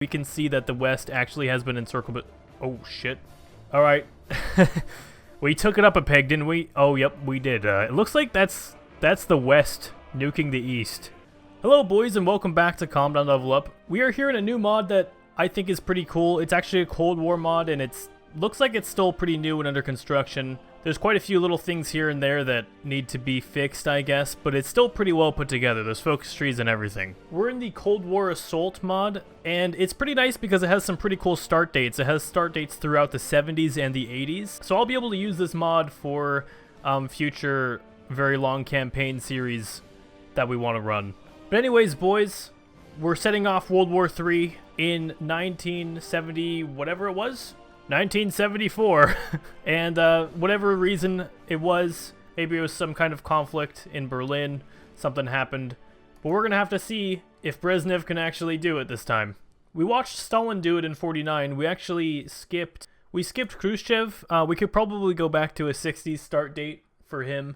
We can see that the West actually has been encircled, but oh shit. All right. We took it up a peg, didn't we? Oh, yep, we did. It looks like that's the West nuking the East. Hello, boys, and welcome back to Calm Down Level Up. We are here in a new mod that I think is pretty cool. It's actually a Cold War mod, and looks like it's still pretty new and under construction. There's quite a few little things here and there that need to be fixed, I guess, but it's still pretty well put together. There's focus trees and everything. We're in the Cold War Assault mod, and it's pretty nice because it has some pretty cool start dates. It has start dates throughout the 70s and the 80s, so I'll be able to use this mod for future very long campaign series that we want to run. But anyways, boys, we're setting off World War III in 1970, whatever it was? 1974. And whatever reason it was, maybe it was some kind of conflict in Berlin, something happened. But we're going to have to see if Brezhnev can actually do it this time. We watched Stalin do it in 49. We actually skipped Khrushchev. We could probably go back to a 60s start date for him.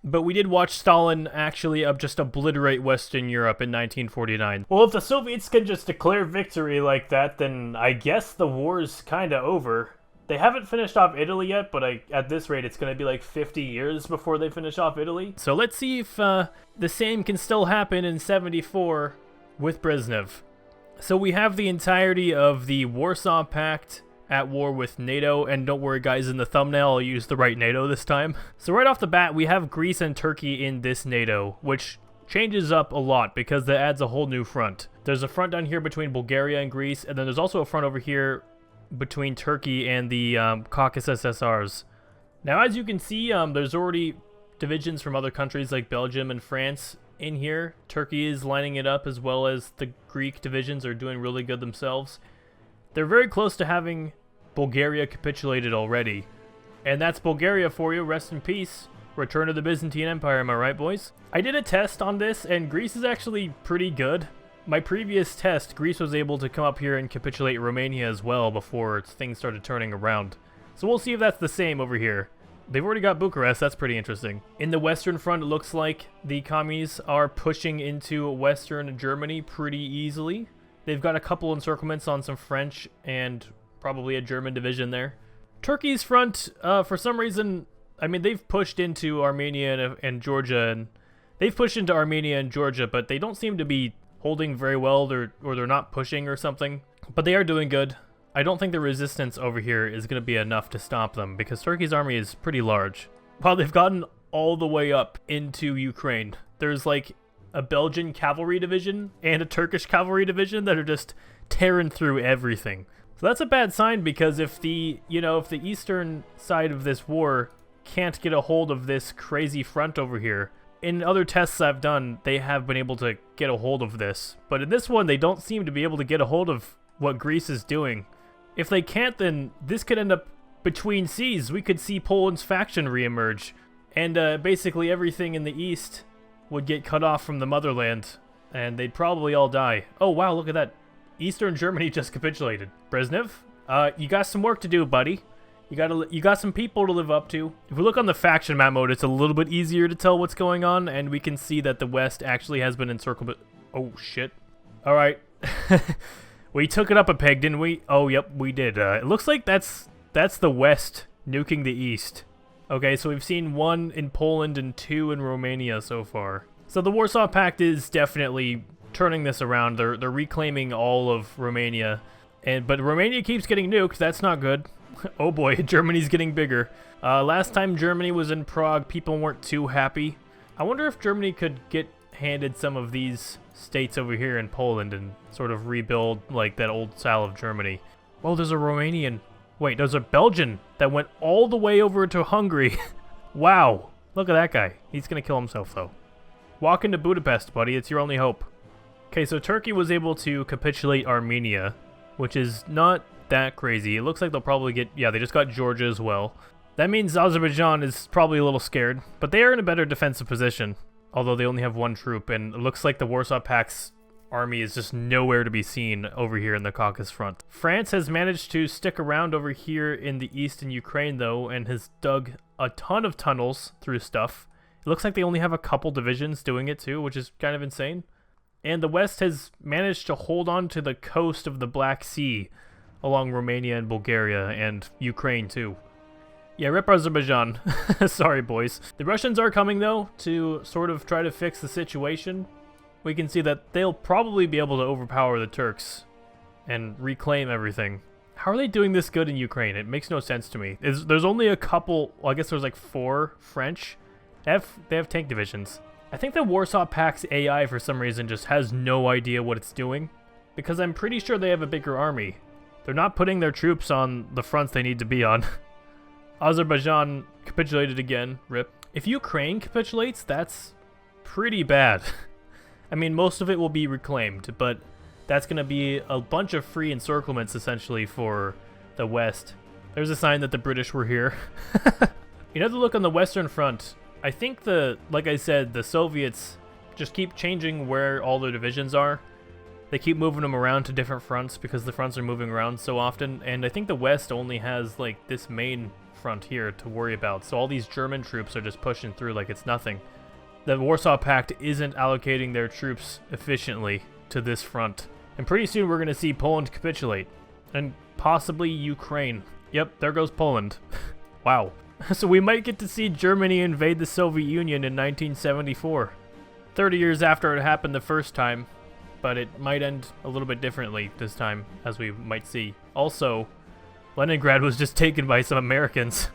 But we did watch Stalin actually just obliterate Western Europe in 1949. Well, if the Soviets can just declare victory like that, then I guess the war's kinda over. They haven't finished off Italy yet, but at this rate it's gonna be like 50 years before they finish off Italy. So let's see if the same can still happen in 74 with Brezhnev. So we have the entirety of the Warsaw Pact at war with NATO, and don't worry guys, in the thumbnail I'll use the right NATO this time. So right off the bat we have Greece and Turkey in this NATO, which changes up a lot because that adds a whole new front. There's a front down here between Bulgaria and Greece, and then there's also a front over here between Turkey and the Caucasus SSRs. Now as you can see, there's already divisions from other countries like Belgium and France in here. Turkey is lining it up, as well as the Greek divisions are doing really good themselves. They're very close to having Bulgaria capitulated already. And that's Bulgaria for you. Rest in peace. Return to the Byzantine Empire, am I right, boys? I did a test on this, and Greece is actually pretty good. My previous test, Greece was able to come up here and capitulate Romania as well before things started turning around. So we'll see if that's the same over here. They've already got Bucharest, that's pretty interesting. In the Western Front, it looks like the commies are pushing into Western Germany pretty easily. They've got a couple encirclements on some French and probably a German division there. Turkey's front, for some reason, I mean, they've pushed into Armenia and Georgia, but they don't seem to be holding very well, or they're not pushing or something. But they are doing good. I don't think the resistance over here is going to be enough to stop them, because Turkey's army is pretty large. While they've gotten all the way up into Ukraine, there's like a Belgian cavalry division and a Turkish cavalry division that are just tearing through everything. So that's a bad sign, because if the eastern side of this war can't get a hold of this crazy front over here, in other tests I've done, they have been able to get a hold of this. But in this one, they don't seem to be able to get a hold of what Greece is doing. If they can't, then this could end up between seas. We could see Poland's faction reemerge, and basically everything in the east would get cut off from the motherland, and they'd probably all die. Oh wow, look at that. Eastern Germany just capitulated. Brezhnev, you got some work to do, buddy. You got some people to live up to. If we look on the faction map mode, it's a little bit easier to tell what's going on, and we can see that the West actually has been encircled, but oh shit. Alright. We took it up a peg, didn't we? Oh yep, we did. It looks like that's the West nuking the East. Okay, so we've seen 1 in Poland and 2 in Romania so far. So the Warsaw Pact is definitely turning this around. They're reclaiming all of Romania. But Romania keeps getting nuked. That's not good. Oh boy, Germany's getting bigger. Last time Germany was in Prague, people weren't too happy. I wonder if Germany could get handed some of these states over here in Poland and sort of rebuild like that old style of Germany. Oh, there's a Romanian. Wait, there's a Belgian that went all the way over to Hungary. Wow. Look at that guy. He's going to kill himself, though. Walk into Budapest, buddy. It's your only hope. Okay, so Turkey was able to capitulate Armenia, which is not that crazy. It looks like they'll probably get... Yeah, they just got Georgia as well. That means Azerbaijan is probably a little scared, but they are in a better defensive position, although they only have 1 troop, and it looks like the Warsaw Pact's army is just nowhere to be seen over here in the Caucasus front. France has managed to stick around over here in the east in Ukraine, though, and has dug a ton of tunnels through stuff. It looks like they only have a couple divisions doing it, too, which is kind of insane. And the West has managed to hold on to the coast of the Black Sea along Romania and Bulgaria and Ukraine too. Yeah, rip Azerbaijan. Sorry, boys. The Russians are coming, though, to sort of try to fix the situation. We can see that they'll probably be able to overpower the Turks and reclaim everything. How are they doing this good in Ukraine? It makes no sense to me. There's only a couple, well, I guess there's like 4 French. They have tank divisions. I think the Warsaw Pact's AI, for some reason, just has no idea what it's doing. Because I'm pretty sure they have a bigger army. They're not putting their troops on the fronts they need to be on. Azerbaijan capitulated again, rip. If Ukraine capitulates, that's pretty bad. I mean, most of it will be reclaimed, but that's going to be a bunch of free encirclements, essentially, for the West. There's a sign that the British were here. You know, the look on the Western Front, I think like I said, the Soviets just keep changing where all their divisions are. They keep moving them around to different fronts because the fronts are moving around so often, and I think the West only has, like, this main front here to worry about, so all these German troops are just pushing through like it's nothing. The Warsaw Pact isn't allocating their troops efficiently to this front, and pretty soon we're going to see Poland capitulate, and possibly Ukraine. Yep, there goes Poland. Wow. So we might get to see Germany invade the Soviet Union in 1974. 30 years after it happened the first time, but it might end a little bit differently this time, as we might see. Also, Leningrad was just taken by some Americans.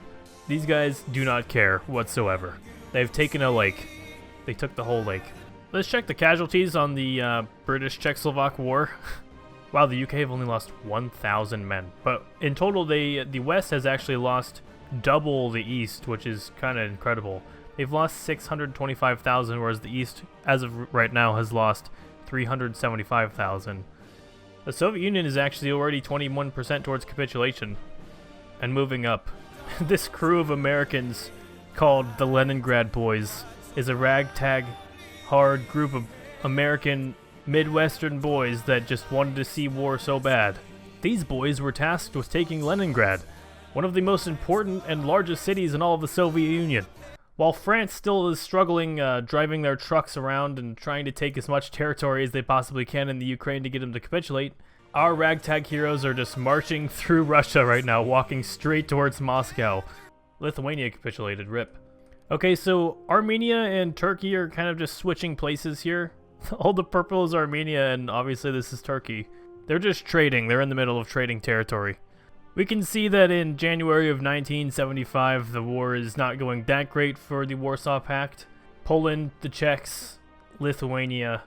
These guys do not care whatsoever. They've taken a lake. They took the whole lake. Let's check the casualties on the British-Czechoslovak War. Wow, the UK have only lost 1,000 men. But in total, the West has actually lost double the East, which is kind of incredible. They've lost 625,000, whereas the East, as of right now, has lost 375,000. The Soviet Union is actually already 21% towards capitulation and moving up. This crew of Americans called the Leningrad Boys is a ragtag, hard group of American Midwestern boys that just wanted to see war so bad. These boys were tasked with taking Leningrad, one of the most important and largest cities in all of the Soviet Union. While France still is struggling, driving their trucks around and trying to take as much territory as they possibly can in the Ukraine to get them to capitulate, our ragtag heroes are just marching through Russia right now, walking straight towards Moscow. Lithuania capitulated, rip. Okay, so Armenia and Turkey are kind of just switching places here. All the purple is Armenia, and obviously this is Turkey. They're just trading. They're in the middle of trading territory. We can see that in January of 1975, the war is not going that great for the Warsaw Pact. Poland, the Czechs, Lithuania,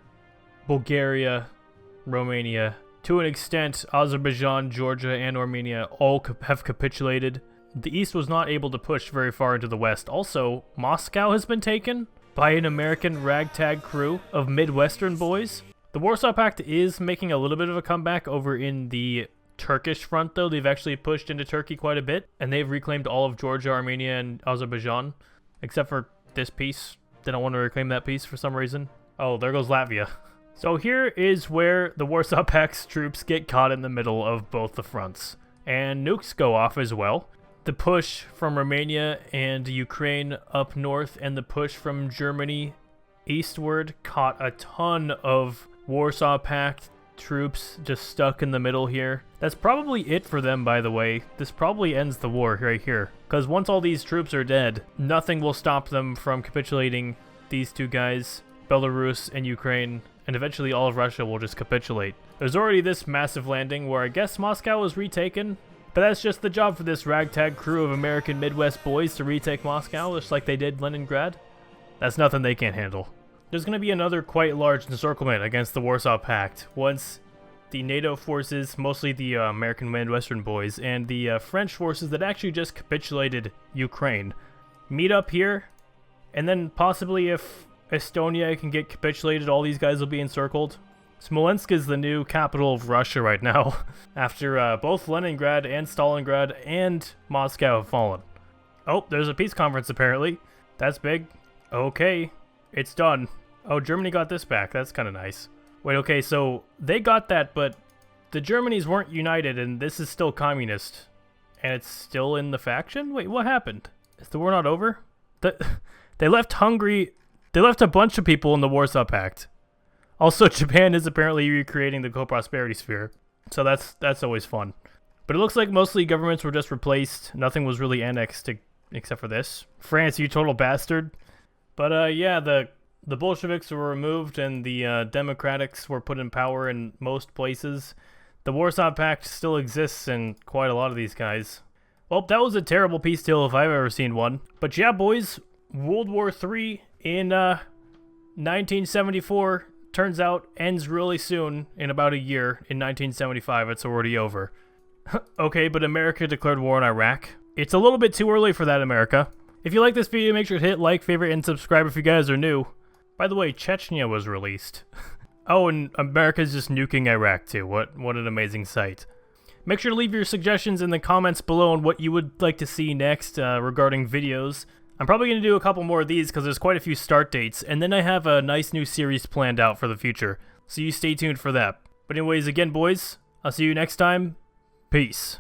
Bulgaria, Romania, to an extent, Azerbaijan, Georgia, and Armenia all have capitulated. The East was not able to push very far into the West. Also, Moscow has been taken by an American ragtag crew of Midwestern boys. The Warsaw Pact is making a little bit of a comeback over in the Turkish front, though. They've actually pushed into Turkey quite a bit, and they've reclaimed all of Georgia, Armenia, and Azerbaijan, except for this piece. They don't want to reclaim that piece for some reason. Oh, there goes Latvia. So here is where the Warsaw Pact's troops get caught in the middle of both the fronts, and nukes go off as well. The push from Romania and Ukraine up north and the push from Germany eastward caught a ton of Warsaw Pact troops just stuck in the middle here. That's probably it for them, by the way. This probably ends the war right here, because once all these troops are dead, nothing will stop them from capitulating these two guys, Belarus and Ukraine, and eventually all of Russia will just capitulate. There's already this massive landing where I guess Moscow was retaken, but that's just the job for this ragtag crew of American Midwest boys to retake Moscow, just like they did Leningrad. That's nothing they can't handle. There's going to be another quite large encirclement against the Warsaw Pact once the NATO forces, mostly the American Midwestern boys, and the French forces that actually just capitulated Ukraine, meet up here, and then possibly if Estonia can get capitulated, all these guys will be encircled. Smolensk is the new capital of Russia right now, after both Leningrad and Stalingrad and Moscow have fallen. Oh, there's a peace conference apparently. That's big. Okay, it's done. Oh, Germany got this back. That's kind of nice. Wait, okay, so they got that, but the Germanys weren't united, and this is still communist. And it's still in the faction? Wait, what happened? Is the war not over? They left Hungary. They left a bunch of people in the Warsaw Pact. Also, Japan is apparently recreating the co-prosperity sphere, so that's always fun. But it looks like mostly governments were just replaced. Nothing was really annexed except for this. France, you total bastard. But yeah, the Bolsheviks were removed and the Democrats were put in power in most places. The Warsaw Pact still exists in quite a lot of these guys. Well, that was a terrible peace deal if I've ever seen one. But yeah, boys, World War III in 1974 turns out ends really soon, in about a year. In 1975, it's already over. Okay, but America declared war on Iraq. It's a little bit too early for that, America. If you like this video, make sure to hit like, favorite, and subscribe if you guys are new. By the way, Chechnya was released. Oh, and America's just nuking Iraq too. What an amazing sight. Make sure to leave your suggestions in the comments below on what you would like to see next regarding videos. I'm probably going to do a couple more of these because there's quite a few start dates, and then I have a nice new series planned out for the future, so you stay tuned for that. But anyways, again, boys, I'll see you next time. Peace.